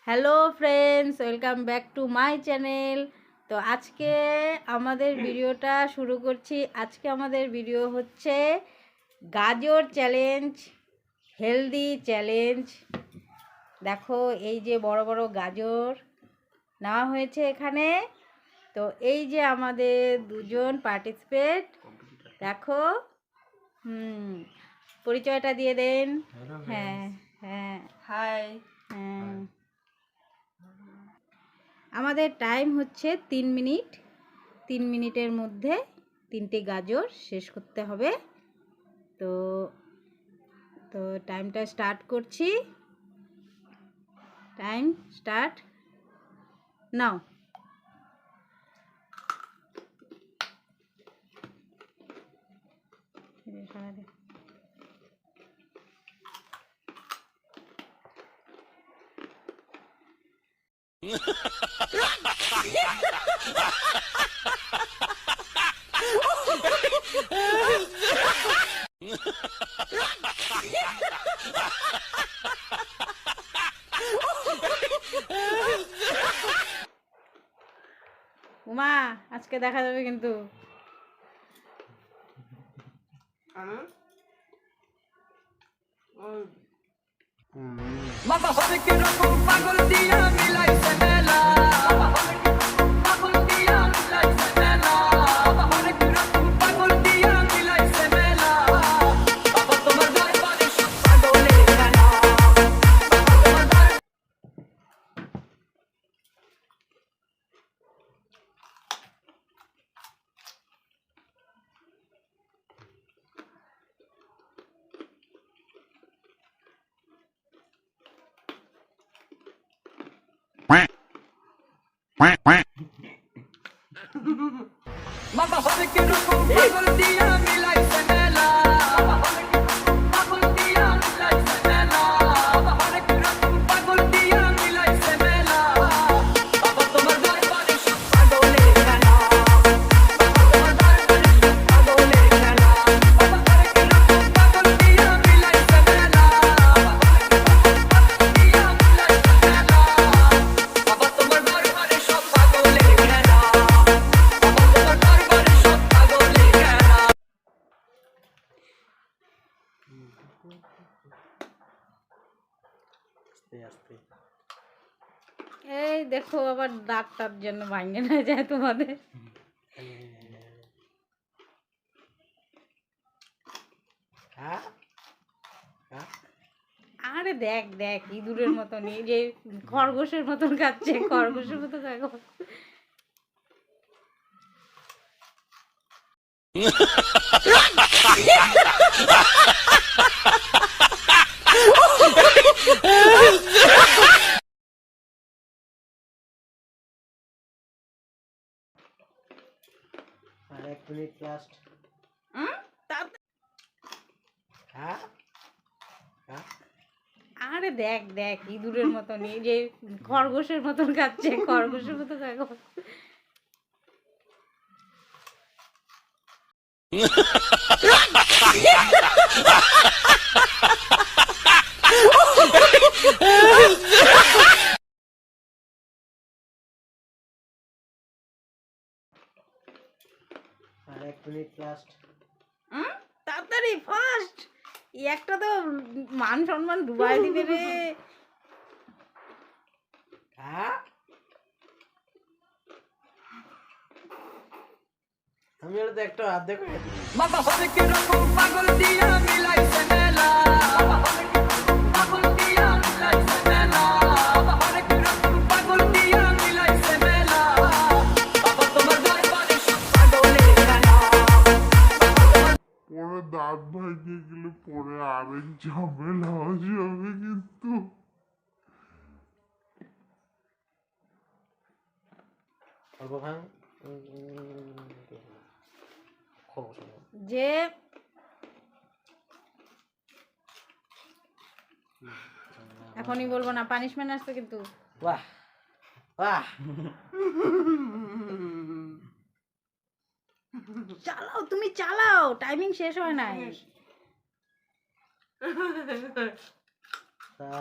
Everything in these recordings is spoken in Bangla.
Hello friends, welcome back to my channel. তো আজকে আমাদের ভিডিওটা শুরু করছি। আজকে আমাদের ভিডিও হচ্ছে গাজর চ্যালেঞ্জ, হেলদি চ্যালেঞ্জ। দেখো এই যে বড় বড় গাজর নেওয়া হয়েছে এখানে। তো এই যে আমাদের দুজন পার্টিসিপেট, দেখো পরিচয়টা দিয়ে দেন। হ্যাঁ হ্যাঁ, হাই। হ্যাঁ, আমাদের টাইম হচ্ছে 3 মিনিট। 3 মিনিটের মধ্যে 3টে গাজর শেষ করতে হবে। তো তো টাইমটা স্টার্ট করছি। Time start now. উমা, আজকে দেখা যাবে কিন্তু। বাবা হবে কি রকম পাগল দিয়া মিলাইছে মেলা, পাগল দিয়া মিলাইছে মেলা, বাবা হবে কি রকম পাগল দিয়া মিলাইছে মেলা, বাবা তোমার দরবারে সব পাগলের খেলা। বাবা হবে কি রকম পাগল দিয়া মিলাইছে মেলা, পাগল দিয়া মিলাইছে মেলা, বাবা হবে কি রকম পাগল দিয়া মিলাইছে মেলা, বাবা তোমার দরবারে সব পাগলের খেলা, তোমার দরবারে সব পাগলের খেলা, বাবা হবে কি রকম পাগল দিয়া মিলাইছে মেলা, বাবা হবে কি রকম পাগল দিয়া মিলাইছে মেলা, বাবা তোমার দরবারে সব পাগলের খেলা। এই দেখো আবার দাঁতটার জন্য ভাঙে না যায় তোমাদের। আরে দেখ দেখ, ইঁদুরের মতন, এই যে খরগোশের মতন খাচ্ছে, খরগোশের মতো খাবো। আর 1 মিনিট লাস্ট। আরে দেখ দেখ, ইঁদুরের মতন, এই যে খরগোশের মতন খাচ্ছে, খরগোশের মতো খাবো। আর 1 মিনিট লাস্ট। তাড়াতাড়ি ফাস্ট, একটা তো মান সম্মান ডুবাই দিবে রে। আমি ওটা একটা হাত দেখো। বাবা হবে কি রকম পাগল দিয়া মিলাইছে মেলা, বাবা হবে কি রকম পাগল দিয়া মিলাইছে মেলা, বাবা হবে কি রকম পাগল দিয়া মিলাইছে মেলা, বাবা তোমার দরবারে সব পাগলের খেলা। পরে দাঁত ভাঙে গেলে পরে আরেক ঝামেলা হয়ে যাবে কিন্তু। অল্প ভাঙ। যে এখনই বলবো না, পানিশমেন্ট আসবে কিন্তু। বাহ বাহ। চালাও, তুমি চালাও, টাইমিং শেষ হয় নাই। 7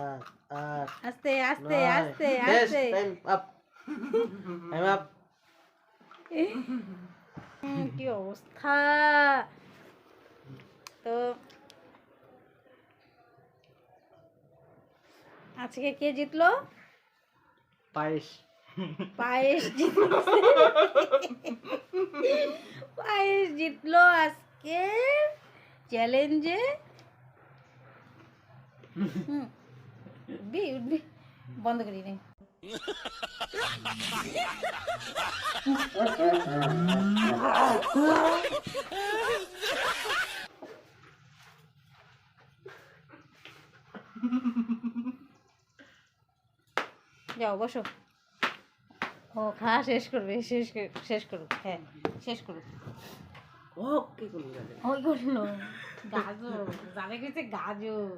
8 আস্তে আস্তে 9 আস্তে 10 আস্তে। Time up time up. কি অবস্থা। তো আজকে কে জিতলো? পায়েস। পায়েস জিতলো। পায়েস জিতলো আজকে চ্যালেঞ্জে। উঠবি উঠবি, বন্ধ করি নে। যাও বসো। ও খাওয়া শেষ করবে, শেষ করুক। হ্যাঁ শেষ করুক। কি করবো জানে ওই করলো গাজর, জানে গেছে গাজর।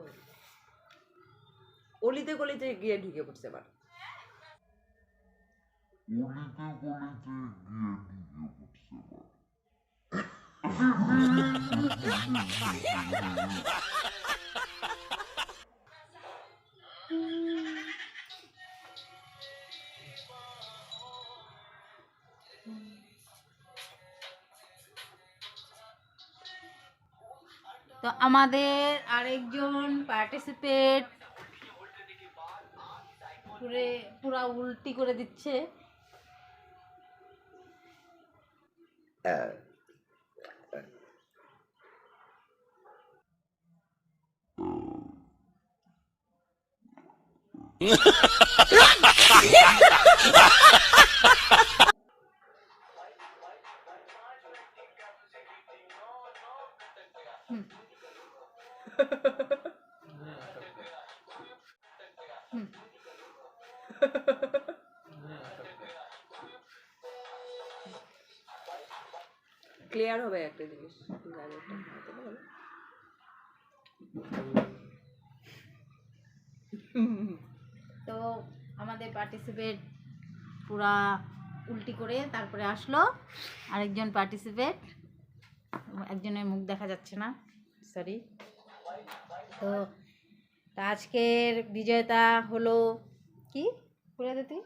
অলিতে গলিতে গিয়ে ঢুকে পড়ছে এবার। তো আমাদের আরেকজন পার্টিসিপেট পুরা উল্টি করে দিচ্ছে। ক্লিয়ার হবে একটা জিনিস, গাজরটা খাওয়াতে হবে। তো আমাদের পার্টিসিপেট পুরা উল্টি করে তারপরে আসলো। আরেকজন পার্টিসিপেট, একজনের মুখ দেখা যাচ্ছে না, সরি। তো আজকের বিজেতা হলো কি বলে দে তুই?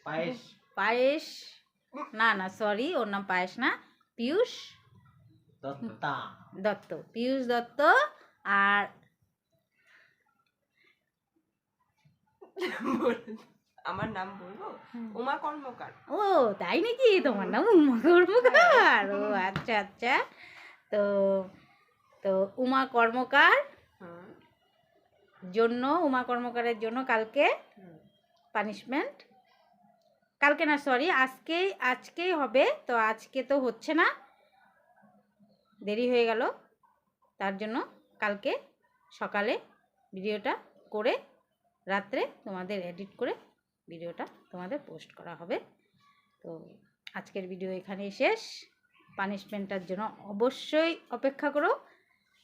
পায়েস। পায়েস না না সরি, ওর নাম পায়েস না, পীয়ূষ দত্ত। পীয়ূষ দত্ত। আর আমার নাম বলবো? উমা কর্মকার। ও তাই নাকি, তোমার নাম উমা কর্মকার? ও আচ্ছা আচ্ছা। তো তো উমা কর্মকার জন্য, উমা কর্মকারের জন্য কালকে পানিশমেন্ট, কালকে না সরি আজকেই হবে। তো আজকে তো হচ্ছে না, দেরি হয়ে গেল, তার জন্য কালকে সকালে ভিডিওটা করে রাত্রে তোমাদের এডিট করে ভিডিওটা তোমাদের পোস্ট করা হবে। তো আজকের ভিডিও এখানেই শেষ। পানিশমেন্টটার জন্য অবশ্যই অপেক্ষা করো।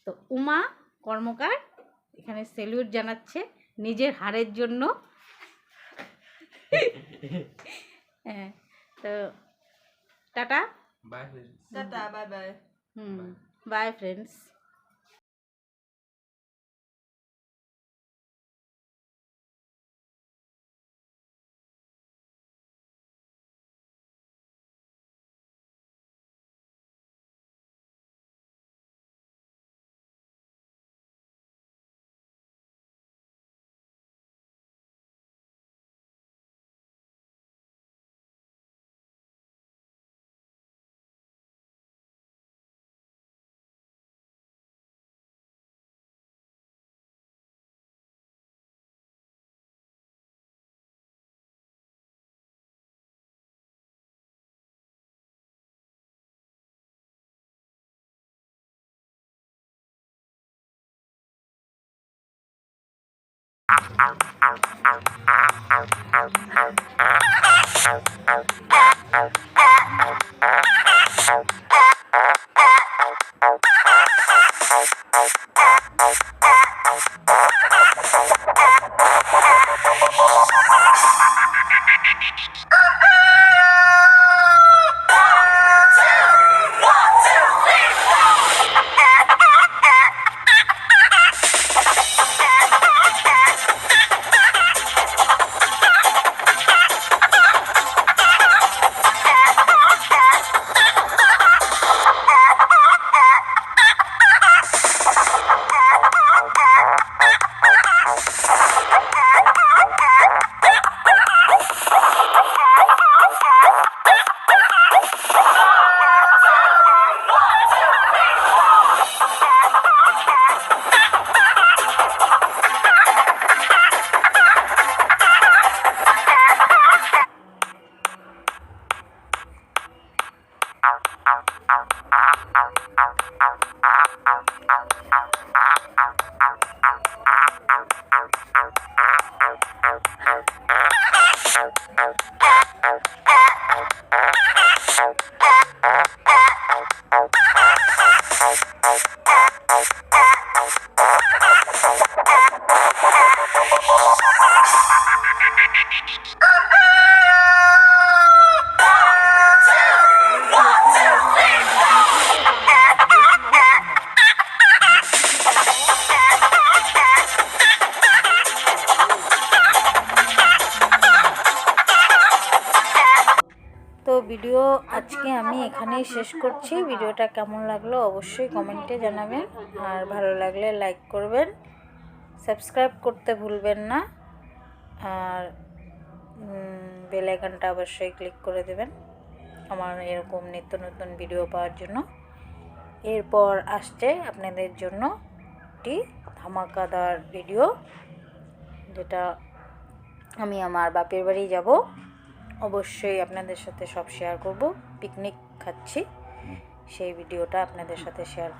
তো উমা কর্মকার এখানে স্যালুট জানাচ্ছে নিজের হারের জন্য। হ্যাঁ, তো tata, tata, bye bye. By friends. তো ভিডিও আজকে আমি এখানেই শেষ করছি। ভিডিওটা কেমন লাগলো অবশ্যই কমেন্টে জানাবেন, আর ভালো লাগলে লাইক করবেন, সাবস্ক্রাইব করতে ভুলবেন না, আর বেল আইকনটা অবশ্যই ক্লিক করে দেবেন আমার এরকম নিত্য নতুন ভিডিও পাওয়ার জন্য। এরপর আসছে আপনাদের জন্য একটি ধামাকাদার ভিডিও, যেটা আমি আমার বাপের বাড়ি যাব, অবশ্যই আপনাদের সাথে সব শেয়ার করব। পিকনিক খাচ্ছি, সেই ভিডিওটা আপনাদের সাথে শেয়ার